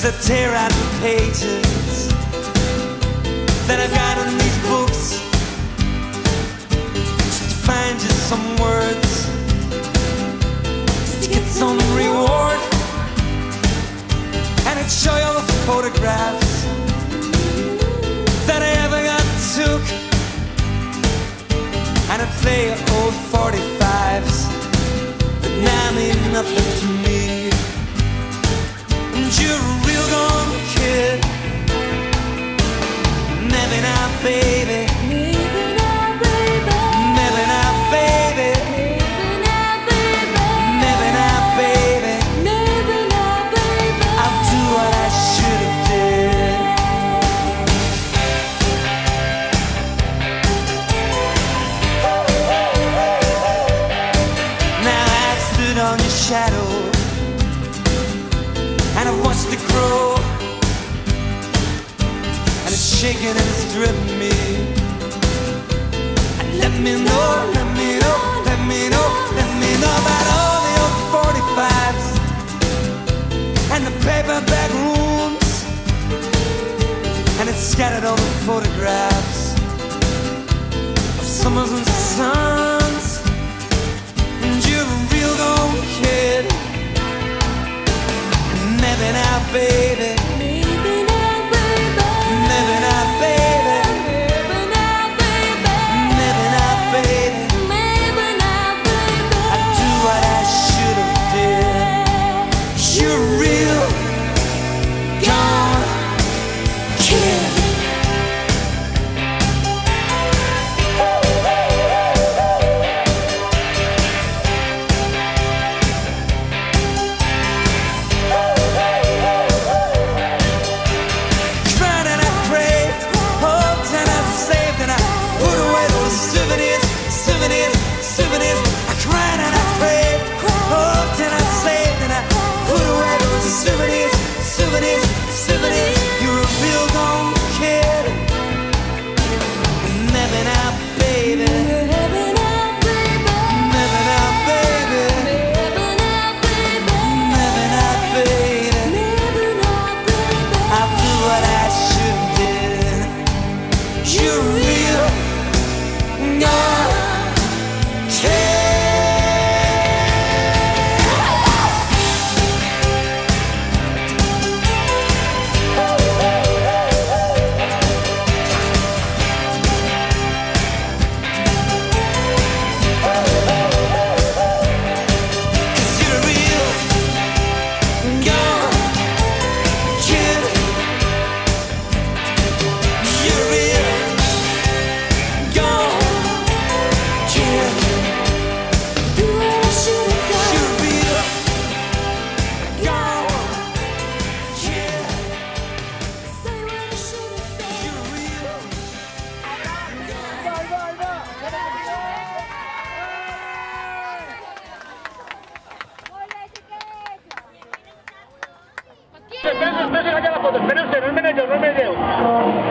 as I tear out the pages that I've got in these books, just to find just some words, just to get some reward, and I'd show you all the photographs that I ever got took, and I'd play old 45s that now mean nothing to me. And you're a real gone kid. Maybe not, baby. Maybe not, baby. Maybe not, baby. Maybe not, baby. Maybe not, baby. Maybe not, baby. I'll do what I should have did. Now I stood on your shadow, and I've watched it grow, and it's shaking and it's driven me. And let me know, let me know, let me know, let me know about all the old 45s and the paperback rooms, and it's scattered all the photographs of summers and suns. And you're a real gone kid. Maybe not, baby. Maybe not, baby. Maybe not, baby. Maybe not, baby. Maybe not, baby. Maybe not, baby. I'd do what I should have did. You're a real gone kid. Cried and I prayed, hoped and I saved, and I put away those souvenirs, souvenirs, souvenirs. I cried and I prayed, hoped and I saved, and I put away those souvenirs, souvenirs, souvenirs. You're a real gone kid. Maybe not, baby. Maybe not, baby. Maybe not, baby. Maybe not, baby. Maybe not, baby. Maybe not, baby. I'll do what I should have did. You're real gone kid. Cause you're a real gone kid. You're a real gone kid. Do what I should have done. You're a real gone kid. Say what I should have said. You're a real Espérense, allá la foto, espérense, no es medio.